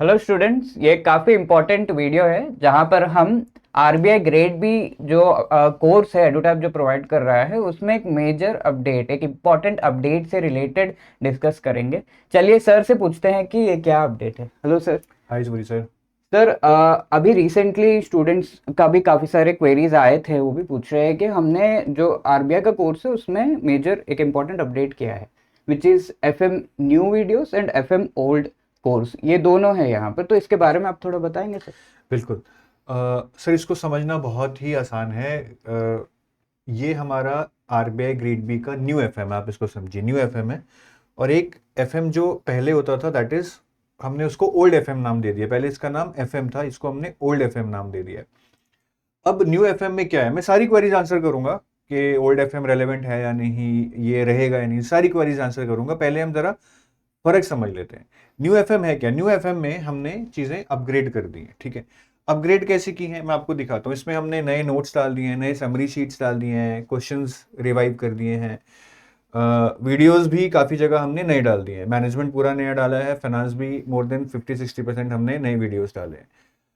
Hello students, ये काफ़ी important video है जहाँ पर हम आरबीआई ग्रेड बी जो कोर्स है एडुटैप जो प्रोवाइड कर रहा है उसमें एक मेजर अपडेट, एक इम्पॉर्टेंट अपडेट से रिलेटेड डिस्कस करेंगे। चलिए सर से पूछते हैं कि ये क्या अपडेट है। Hello sir. Hi sorry sir. Sir, अभी रिसेंटली स्टूडेंट्स का भी काफ़ी सारे क्वेरीज आए थे, वो भी पूछ रहे हैं कि हमने जो आरबीआई का कोर्स है उसमें मेजर एक इम्पॉर्टेंट अपडेट किया है, which is FM new videos and FM old course, ये दोनों है यहाँ पर। तो इसके बारे में आप थोड़ा बताएंगे सर। बिल्कुल। सर इसको समझना बहुत ही आसान है। ये हमारा आरबीआई ग्रेड बी का न्यू एफएम है, आप इसको समझिए न्यू एफएम है। और एक एफएम जो पहले होता था दैट इज हमने उसको ओल्ड एफएम नाम दे दिया। पहले इसका नाम एफएम था, इसको हमने ओल्ड एफएम नाम दे दिया। अब न्यू एफएम में क्या है, मैं सारी क्वेरीज आंसर करूंगा कि ओल्ड एफएम रेलेवेंट है या नहीं, ये रहेगा या नहीं, सारी क्वेरीज आंसर करूंगा। पहले हम जरा फर्क समझ लेते हैं। न्यू एफएम है क्या? न्यू एफएम में हमने चीजें अपग्रेड कर दी हैं। ठीक है, अपग्रेड कैसे की है मैं आपको दिखाता हूँ। इसमें हमने नए नोट्स डाल दिए हैं, नए समरी शीट्स डाल दिए हैं, क्वेश्चंस रिवाइव कर दिए हैं। वीडियोस भी काफ़ी जगह हमने नए डाल दिए हैं। मैनेजमेंट पूरा नया डाला है, फाइनेंस भी मोर देन 50-60% हमने नए वीडियोस डाले हैं।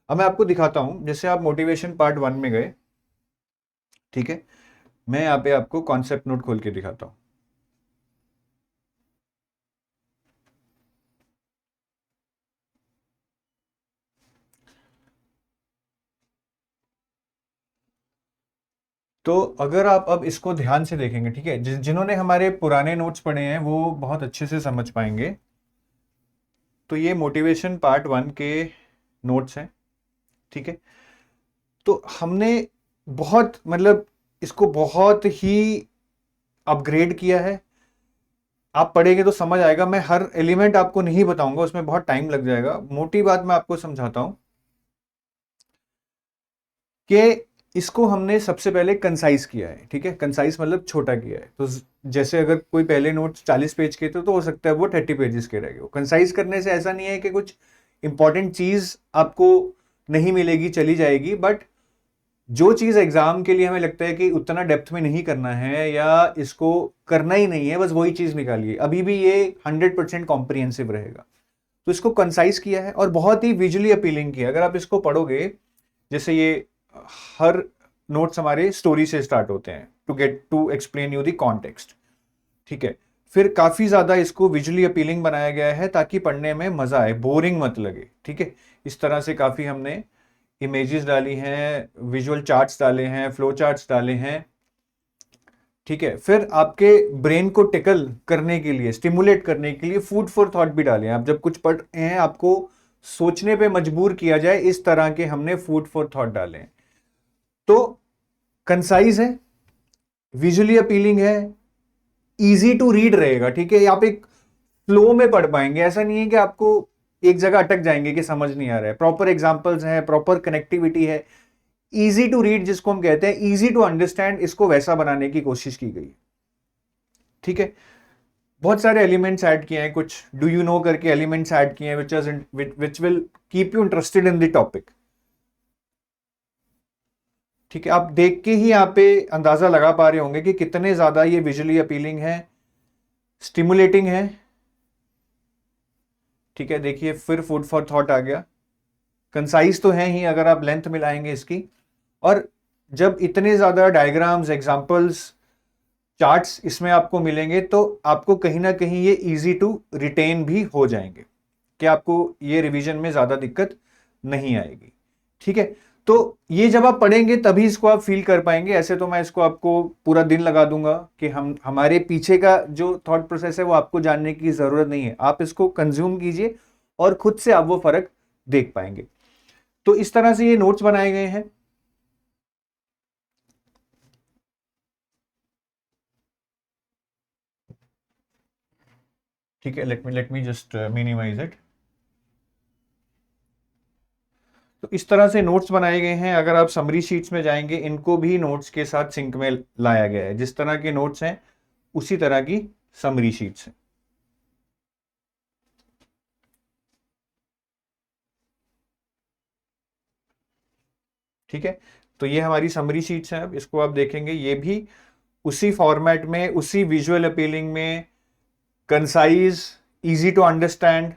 अब मैं आपको दिखाता हूँ, जैसे आप मोटिवेशन पार्ट 1 में गए, ठीक है, मैं यहाँ पे आपको कॉन्सेप्ट नोट खोल के दिखाता हूँ। तो अगर आप अब इसको ध्यान से देखेंगे, ठीक है, जिन्होंने हमारे पुराने नोट्स पढ़े हैं वो बहुत अच्छे से समझ पाएंगे। तो ये मोटिवेशन पार्ट 1 के नोट्स हैं, ठीक है। तो हमने बहुत मतलब इसको बहुत ही अपग्रेड किया है। आप पढ़ेंगे तो समझ आएगा। मैं हर एलिमेंट आपको नहीं बताऊंगा, उसमें बहुत टाइम लग जाएगा। मोटी बात मैं आपको समझाता हूं कि इसको हमने सबसे पहले कंसाइज किया है। ठीक है, कंसाइज मतलब छोटा किया है। तो जैसे अगर कोई पहले नोट 40 पेज के थे तो हो सकता है वो 30 पेजेस के रह गए। कंसाइज करने से ऐसा नहीं है कि कुछ इंपॉर्टेंट चीज आपको नहीं मिलेगी, चली जाएगी, बट जो चीज एग्जाम के लिए हमें लगता है कि उतना डेप्थ में नहीं करना है या इसको करना ही नहीं है, बस वही चीज निकालिए, अभी भी ये 100% कॉम्प्रिहेंसिव रहेगा। तो इसको कंसाइज किया है और बहुत ही विजुअली अपीलिंग किया। अगर आप इसको पढ़ोगे, जैसे ये हर नोट्स हमारे स्टोरी से स्टार्ट होते हैं, to explain you the context. ठीक है, फिर काफी ज्यादा इसको विजुअली अपीलिंग बनाया गया है ताकि पढ़ने में मजा आए, बोरिंग मत लगे। ठीक है, इस तरह से काफी हमने इमेजेस डाली हैं, विजुअल चार्ट्स डाले हैं, फ्लो चार्ट्स डाले हैं। ठीक है, फिर आपके ब्रेन को टिकल करने के लिए, स्टिमुलेट करने के लिए फूड फॉर थॉट भी डाले हैं। आप जब कुछ पढ़ रहे हैं आपको सोचने पे मजबूर किया जाए, इस तरह के हमने फूड फॉर थॉट डाले हैं। तो कंसाइज है, विजुअली अपीलिंग है, इजी टू रीड रहेगा। ठीक है, आप एक फ्लो में पढ़ पाएंगे, ऐसा नहीं है कि आपको एक जगह अटक जाएंगे कि समझ नहीं आ रहा है। प्रॉपर एग्जांपल्स हैं, प्रॉपर कनेक्टिविटी है, इजी टू रीड जिसको हम कहते हैं, इजी टू अंडरस्टैंड, इसको वैसा बनाने की कोशिश की गई। ठीक है, बहुत सारे एलिमेंट्स ऐड किए हैं, कुछ डू यू नो करके एलिमेंट्स ऐड किए हैं which will keep you interested in the topic. ठीक है, आप देख के ही यहाँ पे अंदाजा लगा पा रहे होंगे कि कितने ज्यादा ये विजुअली अपीलिंग है, स्टिमुलेटिंग है। ठीक है, देखिए फिर फूड फॉर थॉट आ गया। कंसाइज तो है ही अगर आप लेंथ मिलाएंगे इसकी, और जब इतने ज्यादा डायग्राम्स, एग्जांपल्स, चार्ट्स इसमें आपको मिलेंगे तो आपको कहीं ना कहीं ये इजी टू रिटेन भी हो जाएंगे, कि आपको ये रिवीजन में ज्यादा दिक्कत नहीं आएगी। ठीक है, तो ये जब आप पढ़ेंगे तभी इसको आप फील कर पाएंगे। ऐसे तो मैं इसको आपको पूरा दिन लगा दूंगा कि हम हमारे पीछे का जो थॉट प्रोसेस है वो आपको जानने की जरूरत नहीं है। आप इसको कंज्यूम कीजिए और खुद से आप वो फर्क देख पाएंगे। तो इस तरह से ये नोट्स बनाए गए हैं। ठीक है, let me just minimize it. तो इस तरह से नोट्स बनाए गए हैं। अगर आप समरी शीट्स में जाएंगे, इनको भी नोट्स के साथ सिंक में लाया गया है। जिस तरह के नोट्स हैं उसी तरह की समरी शीट्स हैं। ठीक है, तो ये हमारी समरी शीट्स हैं। अब इसको आप देखेंगे, ये भी उसी फॉर्मेट में, उसी विजुअल अपीलिंग में, कंसाइज, इजी टू अंडरस्टैंड।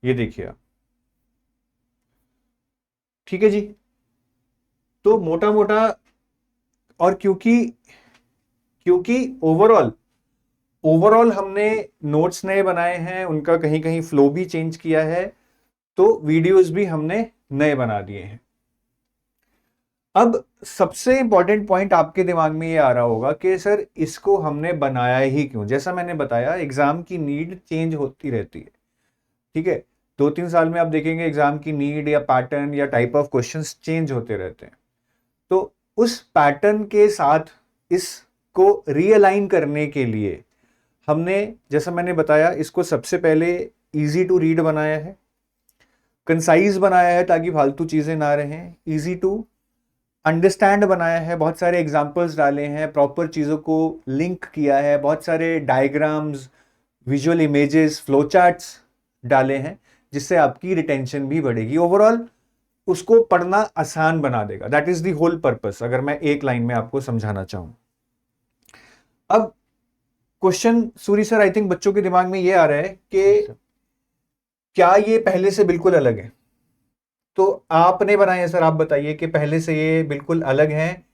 ये देखिए आप, ठीक है जी। तो मोटा मोटा, और क्योंकि क्योंकि ओवरऑल ओवरऑल हमने नोट्स नए बनाए हैं, उनका कहीं कहीं फ्लो भी चेंज किया है, तो वीडियोस भी हमने नए बना दिए हैं। अब सबसे इंपॉर्टेंट पॉइंट आपके दिमाग में ये आ रहा होगा कि सर इसको हमने बनाया ही क्यों। जैसा मैंने बताया, एग्जाम की नीड चेंज होती रहती है, ठीक है। 2-3 साल में आप देखेंगे एग्जाम की नीड या पैटर्न या टाइप ऑफ क्वेश्चंस चेंज होते रहते हैं। तो उस पैटर्न के साथ इसको रीअलाइन करने के लिए हमने, जैसा मैंने बताया, इसको सबसे पहले इजी टू रीड बनाया है, कंसाइज बनाया है ताकि फालतू चीजें ना रहें, इजी टू अंडरस्टैंड बनाया है, बहुत सारे एग्जाम्पल्स डाले हैं, प्रॉपर चीज़ों को लिंक किया है, बहुत सारे diagrams, visual images, flow charts डाले हैं, जिससे आपकी रिटेंशन भी बढ़ेगी। ओवरऑल उसको पढ़ना आसान बना देगा। That is the whole purpose, अगर मैं एक लाइन में आपको समझाना चाहूं। अब question sorry sir, I think बच्चों के दिमाग में ये आ रहा है कि क्या ये पहले से बिल्कुल अलग है? तो आपने बनाए हैं सर, आप बताइए कि पहले से ये बिल्कुल अलग हैं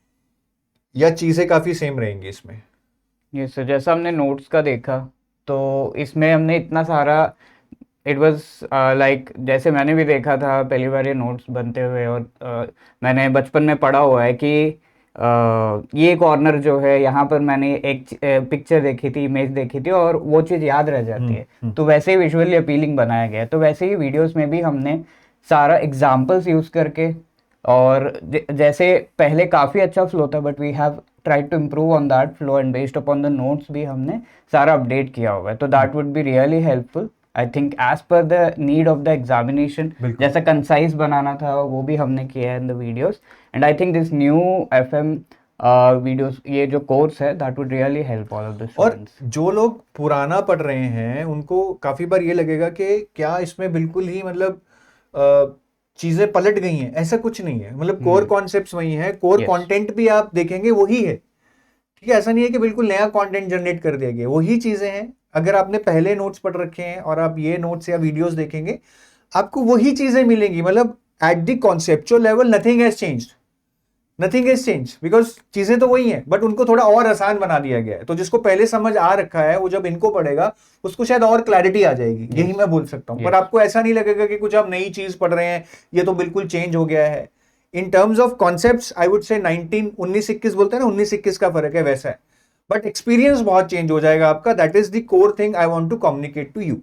या चीजें काफी सेम रहेंगी इसमें? ये सर, जैसा हमने नोट्स का देखा तो इसमें हमने इतना सारा, इट वाज लाइक, जैसे मैंने भी देखा था पहली बार ये नोट्स बनते हुए, और मैंने बचपन में पढ़ा हुआ है कि ये कॉर्नर जो है यहाँ पर मैंने एक पिक्चर देखी थी, इमेज देखी थी, और वो चीज़ याद रह जाती है। तो वैसे ही विजुअली अपीलिंग बनाया गया है। तो वैसे ही वीडियोस में भी हमने सारा एग्जाम्पल्स यूज़ करके, और जैसे पहले काफ़ी अच्छा फ्लो था, but we have tried to improve on that flow, and based upon the notes भी हमने सारा अपडेट किया हुआ है। तो that would be really helpful, I think, as per the need of the examination. जैसा कंसाइज बनाना था वो भी हमने किया है in the videos, and I think this new FM videos, ये जो कोर्स है, that would really help all of the और स्टूडेंट्स। जो लोग पुराना पढ़ रहे हैं उनको काफी बार ये लगेगा कि क्या इसमें बिल्कुल ही मतलब चीजें पलट गई हैं। ऐसा कुछ नहीं है, मतलब कोर कॉन्सेप्ट्स वही हैं, कोर यस, कंटेंट भी आप देखेंगे वही है, ठीक है। ऐसा नहीं है कि बिल्कुल नया कंटेंट जनरेट कर दिया गया, वही चीजें हैं। अगर आपने पहले नोट्स पढ़ रखे हैं और आप ये नोट्स या वीडियोस देखेंगे, आपको वही चीजें मिलेंगी। मतलब at the conceptual level nothing has changed, nothing is change, because चीजें तो वही हैं, बट उनको थोड़ा और आसान बना दिया गया है। तो जिसको पहले समझ आ रखा है वो जब इनको पढ़ेगा उसको शायद और क्लैरिटी आ जाएगी, यही मैं बोल सकता हूँ। पर आपको ऐसा नहीं लगेगा कि कुछ आप नई चीज पढ़ रहे हैं, ये तो बिल्कुल चेंज हो गया है। In terms of concepts I would say 19-21 बोलते हैं ना, 19-21 का फर्क है, वैसा है। बट एक्सपीरियंस बहुत चेंज हो जाएगा आपका। That is the core thing I want to communicate to you,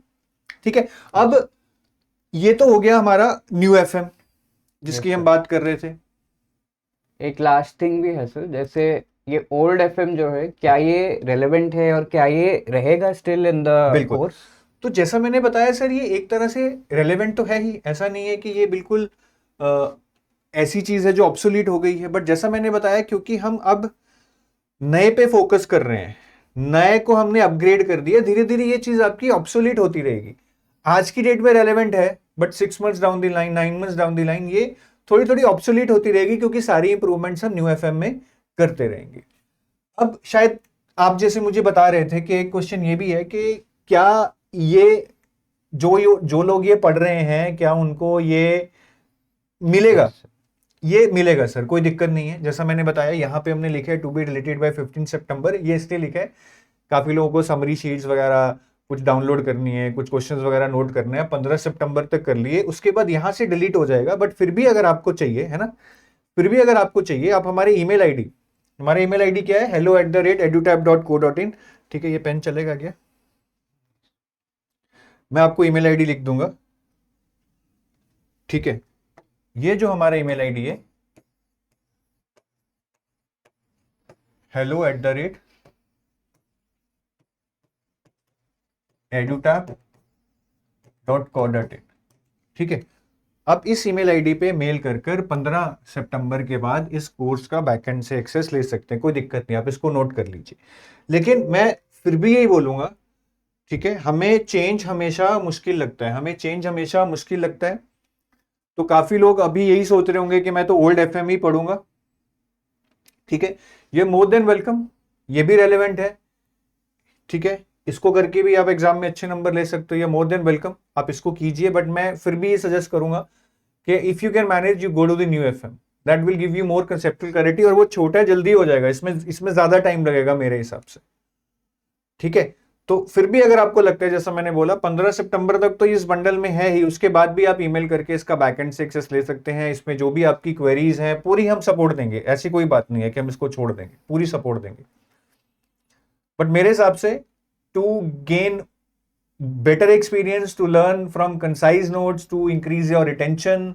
ठीक है। अब ये तो हो गया हमारा न्यू FM जिसकी हम बात कर रहे थे। एक लास्ट थिंग भी है सर, जैसे ये ओल्ड FM जो है, क्या ये रेलेवेंट है और क्या ये रहेगा स्टिल इन द बिल्कुल। कोर्स? तो जैसा मैंने बताया सर, ये एक तरह से रेलेवेंट तो है ही, ऐसा नहीं है कि ये बिल्कुल ऐसी चीज है जो ऑब्सोलीट हो गई है। बट जैसा मैंने बताया, क्योंकि हम अब नए पे फोकस कर रहे हैं, नए को हमने अपग्रेड कर दिया, धीरे धीरे ये चीज आपकी ऑब्सोलीट होती रहेगी। आज की डेट में रेलेवेंट है, but 6 months down the line, 9 months down the line ये थोड़ी थोड़ी ऑब्सोलीट होती रहेगी, क्योंकि सारी इंप्रूवमेंट्स हम न्यू FM में करते रहेंगे। अब शायद आप जैसे मुझे बता रहे थे कि एक क्वेश्चन ये भी है कि क्या ये जो लोग ये पढ़ रहे हैं, क्या उनको ये मिलेगा? ये मिलेगा सर, कोई दिक्कत नहीं है। जैसा मैंने बताया, यहाँ पे हमने लिखा है टू बी डिलीटेड बाय 15 सितंबर, ये इसलिए लिखा है काफी लोगों को समरी शीट्स वगैरह कुछ डाउनलोड करनी है, कुछ क्वेश्चंस वगैरह नोट करने हैं, 15 सितंबर तक कर लिए, उसके बाद यहाँ से डिलीट हो जाएगा। बट फिर भी अगर आपको चाहिए, है ना, फिर भी अगर आपको चाहिए, आप हमारे ईमेल आईडी, हमारा ईमेल आईडी क्या है, hello@edutap.co.in, ठीक है। ये पेन चलेगा क्या? मैं आपको ईमेल आईडी लिख दूंगा, ठीक है। ये जो हमारा ईमेल आईडी है, hello@edutap.co.in, ठीक है। अब इस ईमेल आईडी पे मेल कर कर 15 सितंबर के बाद इस कोर्स का बैकएंड से एक्सेस ले सकते हैं, कोई दिक्कत नहीं, आप इसको नोट कर लीजिए। लेकिन मैं फिर भी यही बोलूंगा, ठीक है, हमें चेंज हमेशा मुश्किल लगता है, हमें चेंज हमेशा मुश्किल लगता है। तो काफी लोग अभी यही सोच रहे होंगे कि मैं तो ओल्ड FM ही पढ़ूंगा, ठीक है। ये मोर देन वेलकम, ये भी रेलेवेंट है, ठीक है। इसको करके भी आप एग्जाम में अच्छे नंबर ले सकते हो, ये मोर देन वेलकम, आप इसको कीजिए। बट मैं फिर भी ये सजेस्ट करूंगा कि if you can manage you go to the new FM, that will give you more conceptual clarity, और वो छोटा जल्दी हो जाएगा, इसमें ज्यादा टाइम लगेगा मेरे हिसाब से, ठीक है। तो फिर भी अगर आपको लगता है, जैसा मैंने बोला 15 सितंबर तक तो इस बंडल में है ही, उसके बाद भी आप ईमेल करके इसका बैकएंड से एक्सेस ले सकते हैं। इसमें जो भी आपकी क्वेरीज हैं पूरी हम सपोर्ट देंगे, ऐसी कोई बात नहीं है कि हम इसको छोड़ देंगे, पूरी सपोर्ट देंगे। बट मेरे हिसाब से to gain better experience, to learn from concise notes, to increase your retention,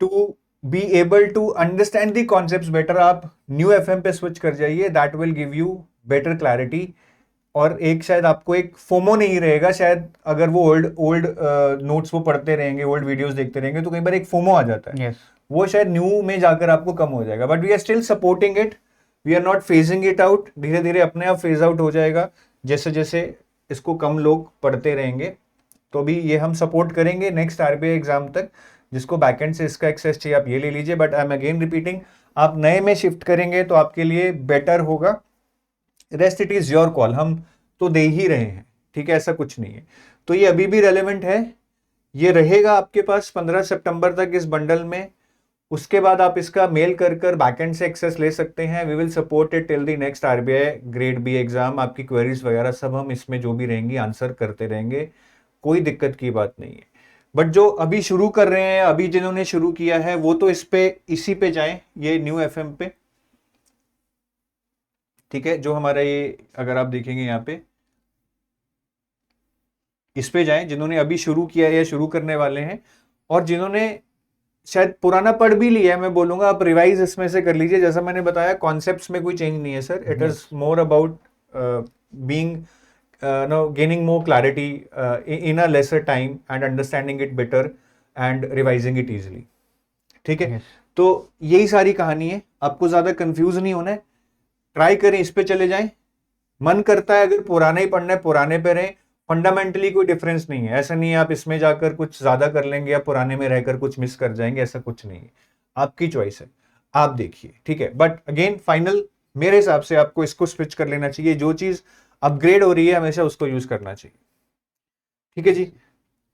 to be able to understand the concepts better, आप न्यू एफएम पे स्विच कर जाइए, that will give you better clarity. और एक शायद आपको एक फोमो नहीं रहेगा, शायद अगर वो ओल्ड नोट्स वो पढ़ते रहेंगे, ओल्ड वीडियोस देखते रहेंगे, तो कई बार एक फोमो आ जाता है, yes. वो शायद न्यू में जाकर आपको कम हो जाएगा। But we are still supporting it, we are not phasing it out, धीरे धीरे अपने आप फेज आउट हो जाएगा जैसे जैसे इसको कम लोग पढ़ते रहेंगे। तो भी ये हम सपोर्ट करेंगे नेक्स्ट आरबीआई एग्जाम तक। जिसको बैकएंड से इसका एक्सेस चाहिए आप ये ले लीजिए, but I am again repeating, आप नए में शिफ्ट करेंगे तो आपके लिए बेटर होगा। Rest it is your call, हम तो दे ही रहे हैं, ठीक है, ऐसा कुछ नहीं है। तो ये अभी भी रेलेवेंट है, ये रहेगा आपके पास 15 सितंबर तक इस बंडल में। उसके बाद आप इसका मेल कर बैकएंड से एक्सेस ले सकते हैं। We will support it till the next RBI grade B exam. आपकी क्वेरीज वगैरह सब हम इसमें जो भी रहेंगी आंसर करते रहेंगे, कोई दिक्कत की बात नहीं है। बट जो अभी शुरू कर रहे हैं, अभी जिन्होंने शुरू किया है, वो तो इसी पे जाएं, ये न्यू एफएम पे, ठीक है। जो हमारा ये अगर आप देखेंगे यहाँ पे, इस पे जाएं जिन्होंने अभी शुरू किया है या शुरू करने वाले हैं, और जिन्होंने शायद पुराना पढ़ भी लिया है, मैं बोलूंगा आप रिवाइज इसमें से कर लीजिए। जैसा मैंने बताया, कॉन्सेप्ट्स में कोई चेंज नहीं है sir, it is more about being gaining more clarity in a lesser time and understanding it better and revising it easily, ठीक है। Yes. तो यही सारी कहानी है, आपको ज्यादा कंफ्यूज नहीं होना है, ट्राई करें, इस पे चले जाएं। मन करता है अगर पुराना ही पढ़ना है पुराने पे रहें, फंडामेंटली कोई डिफरेंस नहीं है। ऐसा नहीं है आप इसमें जाकर कुछ ज्यादा कर लेंगे या पुराने में रहकर कुछ मिस कर जाएंगे, ऐसा कुछ नहीं है, आपकी चॉइस है, आप देखिए, ठीक है। बट अगेन फाइनल मेरे हिसाब से आपको इसको स्विच कर लेना चाहिए, जो चीज अपग्रेड हो रही है हमेशा उसको यूज करना चाहिए, ठीक है जी।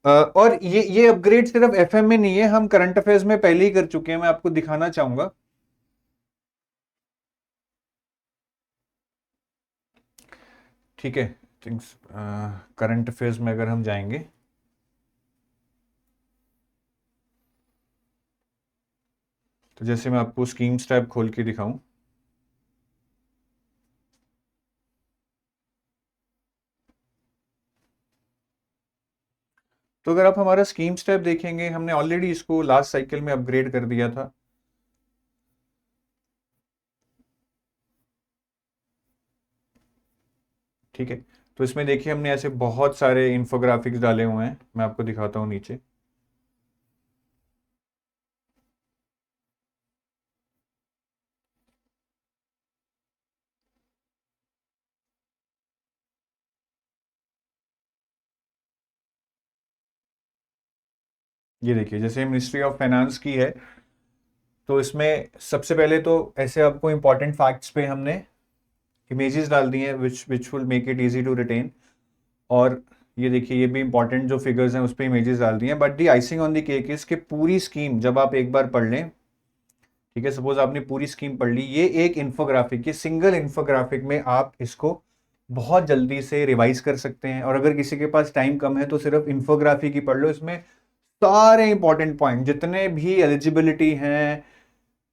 और ये अपग्रेड सिर्फ एफएम में नहीं है, हम करंट अफेयर्स में पहले ही कर चुके हैं, मैं आपको दिखाना चाहूंगा। ठीक है, थिंग्स करंट अफेयर्स में अगर हम जाएंगे तो जैसे मैं आपको स्कीम्स टैब खोल के दिखाऊं, तो अगर आप हमारा स्कीम्स टैब देखेंगे, हमने ऑलरेडी इसको लास्ट साइकिल में अपग्रेड कर दिया था। ठीक है, तो इसमें देखिए हमने ऐसे बहुत सारे इंफोग्राफिक्स डाले हुए हैं, मैं आपको दिखाता हूं नीचे। ये देखिए, जैसे मिनिस्ट्री ऑफ फाइनेंस की है, तो इसमें सबसे पहले तो ऐसे आपको इंपॉर्टेंट फैक्ट्स पे हमने इमेजेस डाल दी हैं which will make it easy to retain. और ये देखिए, ये भी इंपॉर्टेंट जो फिगर्स हैं उस पर इमेजेस डाल दी हैं। But the icing on the cake is कि पूरी स्कीम जब आप एक बार पढ़ लें, ठीक है, सपोज आपने पूरी स्कीम पढ़ ली, ये एक इंफोग्राफिक, ये सिंगल इंफोग्राफिक में आप इसको बहुत जल्दी से रिवाइज कर सकते हैं। और अगर किसी के पास टाइम कम है तो सिर्फ इंफोग्राफिक ही पढ़ लो, इसमें सारे इंपॉर्टेंट पॉइंट जितने भी एलिजिबिलिटी हैं,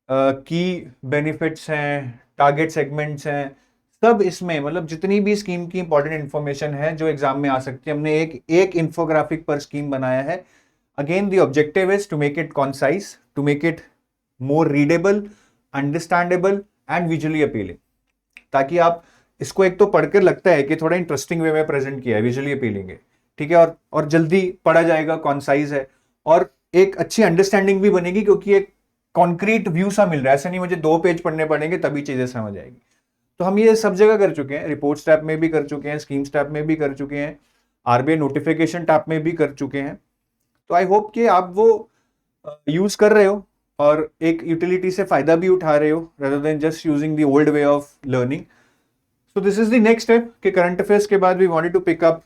की बेनिफिट्स हैं, टारगेट सेगमेंट्स हैं, सब इसमें, मतलब जितनी भी स्कीम की इंपॉर्टेंट इंफॉर्मेशन है जो एग्जाम में आ सकती है, हमने एक इंफोग्राफिक पर स्कीम बनाया है। Again the objective is to make it concise, to make it more readable, understandable and visually appealing, ताकि आप इसको एक तो पढ़कर लगता है कि थोड़ा इंटरेस्टिंग वे में प्रेजेंट किया है, विजुअली अपीलिंग है, ठीक है, और जल्दी पढ़ा जाएगा, कॉन्साइज है, और एक अच्छी अंडरस्टैंडिंग भी बनेगी क्योंकि एक कॉन्क्रीट व्यू सा मिल रहा है। ऐसा नहीं मुझे 2 पेज पढ़ने पड़ेंगे तभी चीजें समझ आएगी। तो हम ये सब जगह कर चुके हैं, रिपोर्ट्स टैब में भी कर चुके हैं, स्कीम्स टैब में भी कर चुके हैं, आरबीआई नोटिफिकेशन टैब में भी कर चुके हैं। तो आई होप कि आप वो यूज कर रहे हो और एक यूटिलिटी से फायदा भी उठा रहे हो, rather than just using the old way of learning. So this is the next step कि करंट अफेयर्स के बाद we wanted to pick up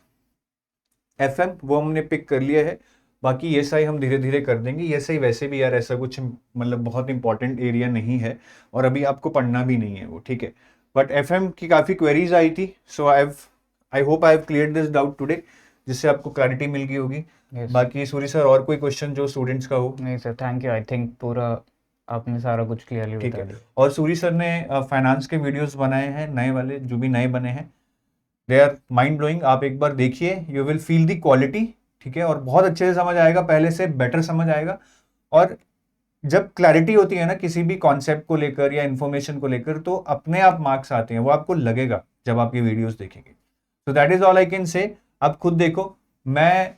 FM, वो हमने पिक कर लिया है। बाकी ESI हम धीरे धीरे कर देंगे। ESI वैसे भी यार ऐसा कुछ मतलब बहुत इंपॉर्टेंट एरिया नहीं है और अभी आपको पढ़ना भी नहीं है वो, ठीक है। बट FM की काफ़ी क्वेरीज आई थी, so I hope I have clear this doubt today, जिससे आपको क्लैरिटी मिल गई होगी। Yes. बाकी सूरी सर और कोई क्वेश्चन जो स्टूडेंट्स का हो? नहीं sir, thank you. I think पूरा आपने सारा कुछ क्लियरली ठीक बता है। दिया। और सूरी सर ने फाइनेंस के वीडियोस बनाए हैं, नए वाले जो भी नए बने हैं, दे आर माइंड ब्लोइंग। आप एक बार देखिए, you will feel the quality, ठीक है, और बहुत अच्छे से समझ आएगा, पहले से बेटर समझ आएगा। और जब क्लैरिटी होती है ना किसी भी कॉन्सेप्ट को लेकर या इन्फॉर्मेशन को लेकर, तो अपने आप मार्क्स आते हैं, वो आपको लगेगा जब आप ये वीडियोस देखेंगे। तो that is all I can say. आप खुद देखो, मैं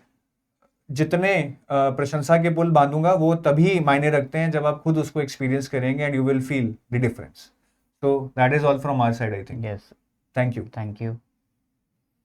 जितने प्रशंसा के पुल बांधूंगा वो तभी मायने रखते हैं जब आप खुद उसको एक्सपीरियंस करेंगे, and you will feel the difference. So that is all from our side, I think. Yes, Thank you. thank you.